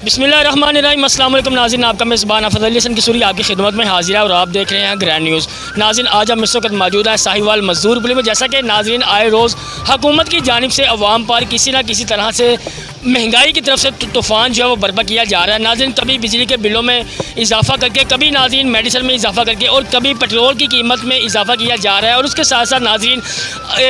बिस्मिल्लाहिर्रहमानिर्रहीम। अस्सलाम वालेकुम नाज़रीन, आपका मेज़बान अफज़ल अली हसन किशोरी आपकी खिदमत में हाजिर है और आप देख रहे हैं ग्रैंड न्यूज़। नाज़रीन, आज हम इस वक्त मौजूद हैं साहिवाल मजदूर पुली में। जैसा कि नाज़रीन आए रोज़ हुकूमत की जानिब से अवाम पर किसी न किसी तरह से महंगाई की तरफ से तूफ़ान जो है वो बर्पा किया जा रहा है। नाज़रीन, कभी बिजली के बिलों में इजाफा करके, कभी नाज़रीन मेडिसिन में इजाफा करके और कभी पेट्रोल की कीमत में इजाफा किया जा रहा है। और उसके साथ साथ नाज़रीन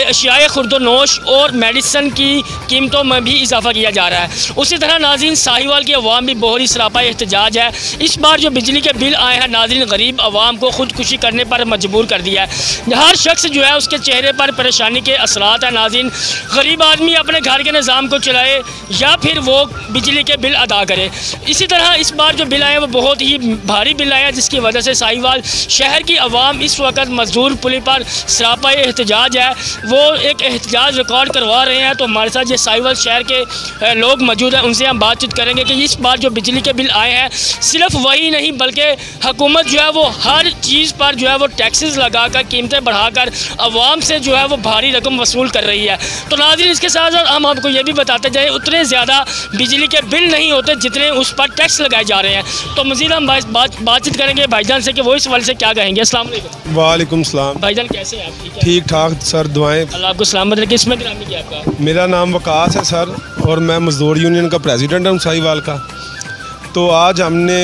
अशियाए खुर्दोनोश और मेडिसिन की कीमतों में भी इजाफा किया जा रहा है। उसी तरह नाज़रीन साहिवाल की अवाम भी बहुत ही सरापा एहतजाज है। इस बार जो बिजली के बिल आए हैं नाज़रीन, गरीब अवाम को खुदकुशी करने पर मजबूर कर दिया है। हर शख्स जो है उसके चेहरे पर परेशानी के असरात है। नाज़रीन, गरीब आदमी अपने घर के निज़ाम को चलाए या फिर वो बिजली के बिल अदा करे। इसी तरह इस बार जो बिल आए हैं वो बहुत ही भारी बिल आए हैं, जिसकी वजह से साहिवाल शहर की अवाम इस वक्त मजदूर पुली पर सरापा एहतजाज है। वो एक एहतजाज रिकॉर्ड करवा रहे हैं। तो हमारे साथ ये साहिवाल शहर के लोग मौजूद हैं, उनसे हम बातचीत करेंगे कि इस बार जो बिजली के बिल आए हैं सिर्फ वही नहीं बल्कि हुकूमत जो है वो हर चीज़ पर जो है वो टैक्सेस लगाकर, कीमतें बढ़ाकर अवाम से जो है वो भारी रकम वसूल कर रही है। तो नाज़रीन, इसके साथ साथ हम आपको ये भी बताते जाए उतने ज़्यादा बिजली के बिल नहीं होते जितने उस पर टैक्स लगाए जा रहे हैं। तो मज़ीद हम बातचीत करेंगे भाईजान से कि वो इस वाले से क्या कहेंगे। अस्सलाम वालेकुम। वालेकुम सलाम। भाईजान कैसे हैं आप? ठीक ठाक सर, दुआएं। अल्लाह आपको सलामत रखे। किसमें ग्रामी किया आपका? मेरा नाम वकास है सर और मैं मज़दूर यूनियन का प्रेसिडेंट हूँ साहिवाल का। तो आज हमने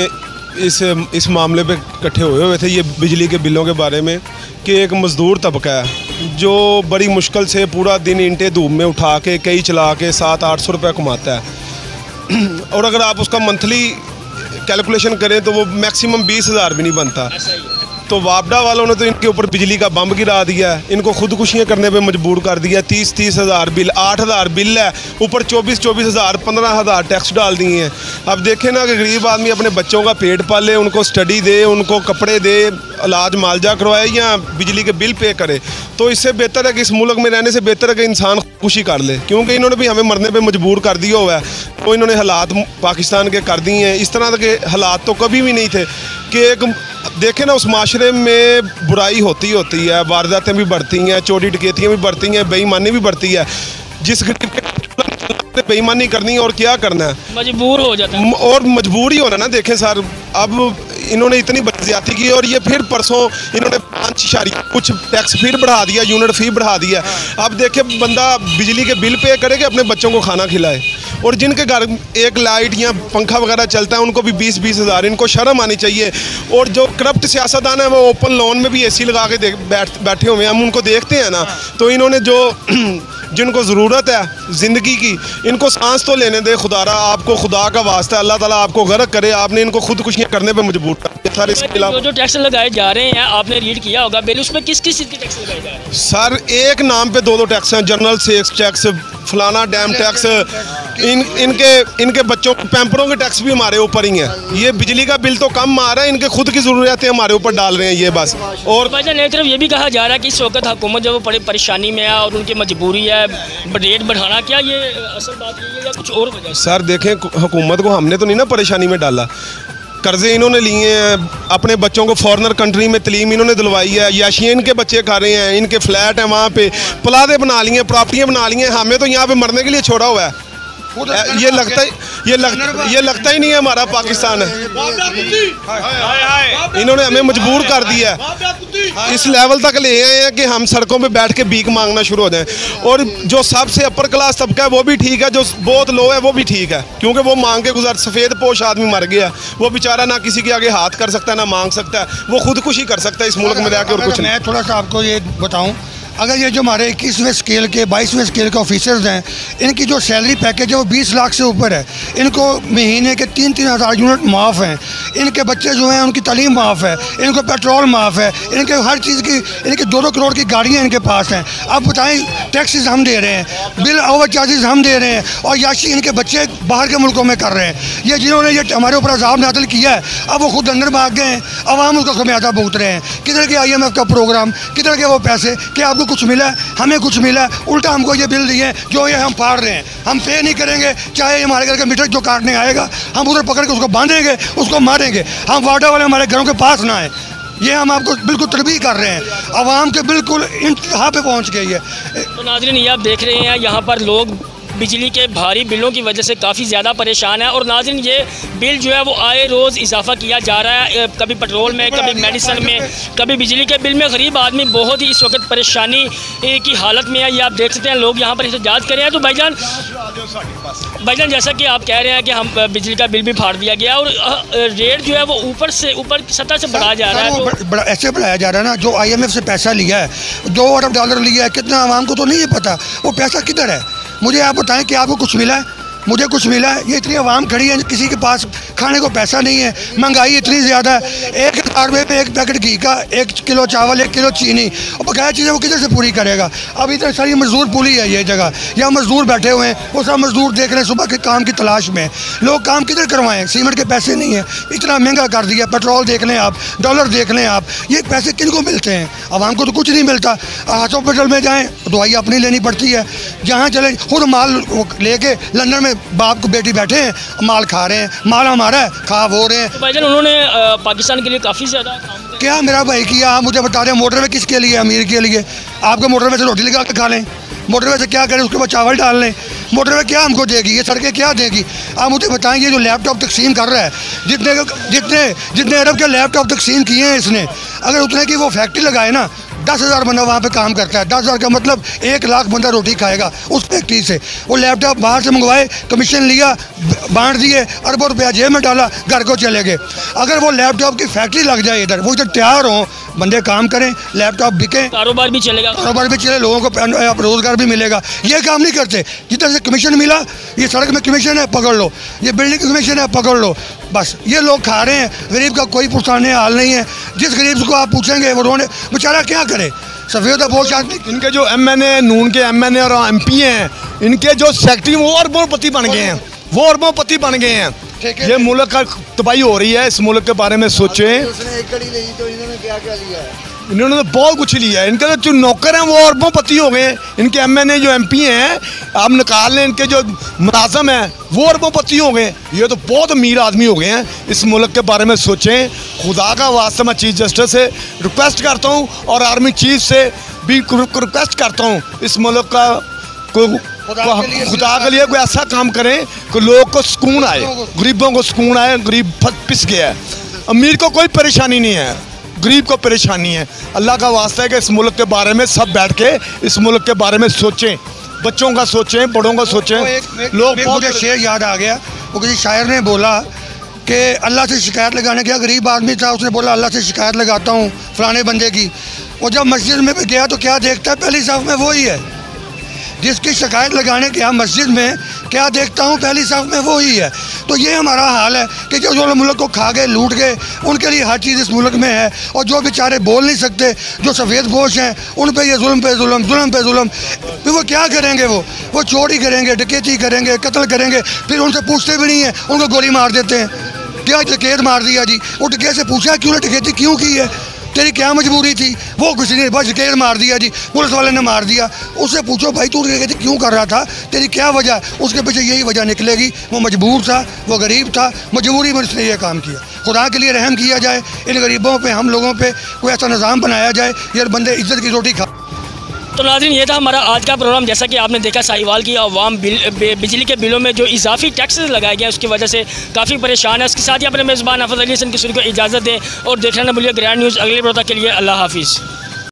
इस मामले पे इकट्ठे हुए थे ये बिजली के बिलों के बारे में कि एक मज़दूर तबका है जो बड़ी मुश्किल से पूरा दिन ईंटें धूप में उठा के कई चला के 700-800 रुपये कमाता है। और अगर आप उसका मंथली कैलकुलेशन करें तो वो मैक्सिमम 20,000 भी नहीं बनता। तो वापडा वालों ने तो इनके ऊपर बिजली का बम गिरा दिया है, इनको खुदकुशियाँ करने पे मजबूर कर दिया। 30-30 हज़ार बिल, 8,000 बिल है, ऊपर 24-24 हज़ार, 15,000 टैक्स डाल दिए हैं। अब देखें ना कि गरीब आदमी अपने बच्चों का पेट पाले, उनको स्टडी दे, उनको कपड़े दे, इलाज मालजा करवाए या बिजली के बिल पे करे। तो इससे बेहतर है कि इस मुल्क में रहने से बेहतर है कि इंसान खुशी कर ले, क्योंकि इन्होंने भी हमें मरने पे मजबूर कर दिया हुआ है। तो इन्होंने हालात पाकिस्तान के कर दिए हैं। इस तरह के हालात तो कभी भी नहीं थे कि एक देखें ना उस माशरे में बुराई होती है, वारदातें भी बढ़ती हैं, चोरी डकैतियाँ भी बढ़ती हैं, बेईमानी भी बढ़ती है। जिस गरीब के बेईमानी करनी है और क्या करना है, मजबूर हो जाता है और मजबूर ही होना ना। देखें सर, अब इन्होंने इतनी ज्यादती की और ये फिर परसों इन्होंने 5 कुछ टैक्स फिर बढ़ा दिया, यूनिट फी बढ़ा दिया। अब देखे बंदा बिजली के बिल पे करे कि अपने बच्चों को खाना खिलाए, और जिनके घर एक लाइट या पंखा वगैरह चलता है उनको भी 20-20 हज़ार। इनको शर्म आनी चाहिए। और जो करप्ट सियासतदान है वो ओपन लॉन में भी एसी लगा के बैठे हुए हैं, हम उनको देखते हैं ना। तो इन्होंने जो जिनको ज़रूरत है ज़िंदगी की, इनको सांस तो लेने दे। खुदारा आपको खुदा का वास्ता, अल्लाह ताला आपको गर्क करे, आपने इनको खुदकुशियाँ करने पे मजबूर कर दिया। सर इसके अलावा जो टैक्स लगाए जा रहे हैं आपने रीड किया होगा बिल, उसमें किस किस चीज़ के टैक्स लगाए जा रहे हैं? सर एक नाम पे 2-2 टैक्स हैं, जनरल सेल्स टैक्स, फलाना डैम टैक्स, इनके बच्चों पैम्परों के टैक्स भी हमारे ऊपर ही हैं। ये बिजली का बिल तो कम आ रहा है, इनके खुद की ज़रूरतें हमारे ऊपर डाल रहे हैं ये बस। और भाईजान एक तरफ ये भी कहा जा रहा है कि इस वक्त हुकूमत जो वो बड़ी परेशानी में है और उनकी मजबूरी है रेट बढ़ाना, क्या ये असल बात ये है या कुछ और वजह? सर देखें, हुकूमत को हमने तो नहीं ना परेशानी में डाला। कर्जे इन्होंने लिए हैं, अपने बच्चों को फॉरेनर कंट्री में तलीम इन्होंने दिलवाई है, याशियाँ इनके बच्चे खा रहे हैं, इनके फ्लैट हैं वहाँ पे, प्लादे बना लिए, प्रॉपर्टियाँ बना ली हैं। हमें तो यहाँ पे मरने के लिए छोड़ा हुआ है। ये लगता ही नहीं है हमारा पाकिस्तान है। इन्होंने हमें मजबूर कर दिया है, इस लेवल तक ले आए हैं कि हम सड़कों पे बैठ के भीख मांगना शुरू हो जाएं। और जो सबसे अपर क्लास तबका है वो भी ठीक है, जो बहुत लो है वो भी ठीक है, क्योंकि वो मांग के गुजर। सफ़ेद पोश आदमी मर गया, वो बेचारा ना किसी के आगे हाथ कर सकता है ना मांग सकता है, वो खुदकुशी कर सकता है इस मुल्क में रह के और कुछ नहीं। मैं थोड़ा सा आपको ये बताऊँ, अगर ये जो हमारे 21वें स्केल के 22वें स्केल के ऑफिसर्स हैं, इनकी जो सैलरी पैकेज है वो 20 लाख से ऊपर है। इनको महीने के 3-3 हज़ार यूनिट माफ़ हैं, इनके बच्चे जो हैं उनकी तालीम माफ़ है, इनको पेट्रोल माफ़ है, इनके हर चीज़ की, इनकी 2-2 करोड़ की गाड़ियाँ इनके पास हैं। अब बताएं, टैक्सेस हम दे रहे हैं, बिल ओवर चार्जेस हम दे रहे हैं, और याशी इनके बच्चे बाहर के मुल्कों में कर रहे हैं। ये जिन्होंने ये हमारे ऊपर अज़ाब नाज़िल किया है, अब वो खुद अंदर भाग गए हैं, अवाम उसका खमियाजा भुगत रहे हैं। किधर के IMF का प्रोग्राम, किधर के वो पैसे, क्या आपको कुछ मिला है? हमें कुछ मिला है? उल्टा हमको ये बिल दिए जो ये हम फाड़ रहे हैं। हम पे नहीं करेंगे, चाहे हमारे घर का मीटर जो काटने आएगा हम उधर पकड़ के उसको बांधेंगे, उसको मारेंगे। हम वार्डा वाले हमारे घरों के पास ना आए, ये हम आपको बिल्कुल तरबीह कर रहे हैं। आवाम के बिल्कुल इंतहा पे पहुंच गई है। तो नाज़रीन, ये आप देख रहे हैं यहाँ पर लोग बिजली के भारी बिलों की वजह से काफ़ी ज़्यादा परेशान है। और नाज़रीन, ये बिल जो है वो आए रोज़ इजाफा किया जा रहा है, कभी पेट्रोल में, कभी मेडिसिन में, कभी बिजली के बिल में। गरीब आदमी बहुत ही इस वक्त परेशानी की हालत में है। ये आप देख सकते हैं, लोग यहाँ पर एहतजाज कर रहे हैं। तो भाईजान, जैसा कि आप कह रहे हैं कि हम बिजली का बिल भी फाड़ दिया गया और रेट जो है वो ऊपर सतह से बढ़ा जा रहा है। तो ऐसे बढ़ाया जा रहा है ना, जो IMF से पैसा लिया है, $2 अरब लिया है, कितना आवाम को तो नहीं है पता वो पैसा किधर है। मुझे आप बताएं कि आपको कुछ मिला है? मुझे कुछ मिला है? ये इतनी आवाम खड़ी है, किसी के पास खाने को पैसा नहीं है, महंगाई इतनी ज़्यादा है। 1,000 रुपये में 1 पैकेट घी का, 1 किलो चावल, 1 किलो चीनी, और बकाया चीज़ें वो किधर से पूरी करेगा? अब इतनी सारी मजदूर पुली है ये जगह, यहाँ मजदूर बैठे हुए हैं, वो सब मजदूर देख रहे हैं सुबह के काम की तलाश में। लोग काम किधर करवाएं? सीमेंट के पैसे नहीं है, इतना महंगा कर दिया। पेट्रोल देख लें आप, डॉलर देख लें आप, ये पैसे किन को मिलते हैं? आवाम को तो कुछ नहीं मिलता। हॉस्पिटल में जाएँ, दवाई अपनी लेनी पड़ती है। जहाँ चले खुद माल लेके लंदन में बाप को बेटी बैठे हैं, माल खा रहे हैं, माल हमारा है, खा हो रहे हैं। तो भाईजान, उन्होंने पाकिस्तान के लिए काफ़ी ज़्यादा क्या मेरा भाई किया? आप मुझे बता रहे हैं मोटरवे किसके लिए? अमीर के लिए। आपको मोटरवे से रोटी लगा के खा लें, मोटरवे से क्या करें? उसके बाद चावल डाल लें। मोटरवे क्या हमको देगी? ये सड़कें क्या देगी? आप मुझे बताएं, ये जो लैपटॉप तकसीम कर रहा है, जितने अरब के लैपटॉप तकसीम किए हैं इसने, अगर उतने की वो फैक्ट्री लगाए ना, 10,000 बंदा वहाँ पे काम करता है। 10,000 का मतलब 1 लाख बंदा रोटी खाएगा उस फैक्ट्री से। वो लैपटॉप बाहर से मंगवाए, कमीशन लिया, बांट दिए, अरबों रुपया जेब में डाला, घर को चले गए। अगर वो लैपटॉप की फैक्ट्री लग जाए इधर, वो इधर तैयार हों, बंदे काम करें, लैपटॉप बिके, कारोबार भी चलेगा, लोगों को रोज़गार भी मिलेगा। ये काम नहीं करते। जिधर से कमीशन मिला, ये सड़क में कमीशन है पकड़ लो, ये बिल्डिंग की कमीशन है पकड़ लो, बस ये लोग खा रहे हैं। गरीब का कोई पुराने हाल नहीं है। जिस गरीब को आप पूछेंगे वो रोने बेचारा क्या करे? सफ़ेद बहुत आदमी। इनके जो MNA, नून के MNA और MP हैं, इनके जो सेक्रेटरी वो अरबोपति बन गए हैं, वो अरबोपति बन गए हैं। ये मुल्क का तबाही हो रही है। इस मुल्क के बारे में सोचें। उसने एक कड़ी ली तो इन्होंने क्या क्या लिया है? इन्होंने तो बहुत कुछ लिया है। इनके जो नौकर हैं वो अरबोपति हो गए। इनके MNA जो MP हैं, आप निकाल लें, इनके जो मुलाजम हैं वो अरबोपति हो गए। ये तो बहुत अमीर आदमी हो गए हैं। इस मुल्क के बारे में सोचें। खुदा का वास्ता मैं चीफ जस्टिस से रिक्वेस्ट करता हूँ और आर्मी चीफ से भी रिक्वेस्ट करता हूँ, इस मुल्क का खुदा के लिए कोई ऐसा काम करें कि लोग को सुकून आए, गरीबों को सुकून आए। गरीब पिस गया है, अमीर को कोई परेशानी नहीं है, गरीब को परेशानी है। अल्लाह का वास्ता है कि इस मुल्क के बारे में सब बैठ के इस मुल्क के बारे में सोचें, बच्चों का सोचें, बड़ों का सोचें। लोग मुझे शेर याद आ गया, वो किसी शायर ने बोला कि अल्लाह से शिकायत लगाने गया, गरीब आदमी था, उसने बोला अल्लाह से शिकायत लगाता हूँ फलाने बंदे की। वो जब मस्जिद में गया तो क्या देखता है? पहली साफ में वही है जिसकी शिकायत लगाने गया मस्जिद में, क्या देखता हूँ? पहली साफ में वही है। तो ये हमारा हाल है कि जो मुल्क को खा गए, लूट गए, उनके लिए हर चीज़ इस मुल्क में है। और जो बेचारे बोल नहीं सकते, जो सफ़ेद पोश हैं, उन पे ये जुल्म पे जुल्म, जुल्म पे जुल्म। फिर वो क्या करेंगे? वो चोरी करेंगे, डकैती करेंगे, कत्ल करेंगे, फिर उनसे पूछते भी नहीं हैं, उनको गोली मार देते हैं। क्या डकैत मार दिया जी? वो डकैत से पूछा क्यों डकैती क्यों की है, तेरी क्या मजबूरी थी? वो किसी ने बस डकैत मार दिया जी, पुलिस वाले ने मार दिया। उससे पूछो भाई तू डकैती क्यों कर रहा था, तेरी क्या वजह? उसके पीछे यही वजह निकलेगी, वो मजबूर था, वो गरीब था, मजबूरी में उसने ये काम किया। खुदा के लिए रहम किया जाए, इन गरीबों पे, हम लोगों पे कोई ऐसा निज़ाम बनाया जाए, ये बंदे इज्जत की रोटी खा। तो नाज़रीन, ये था हमारा आज का प्रोग्राम। जैसा कि आपने देखा, साहिवाल की अवाम बिजली के बिलों में जो इजाफी टैक्स लगाए गए हैं उसकी वजह से काफ़ी परेशान है। उसके साथ ही अपने मेज़बान हफ़ीज़ अली हसन किशोरी को इजाज़त दें और देखना न भूलिए ग्रैंड न्यूज़। अगले प्रोग्राम के लिए अल्लाह हाफिज़।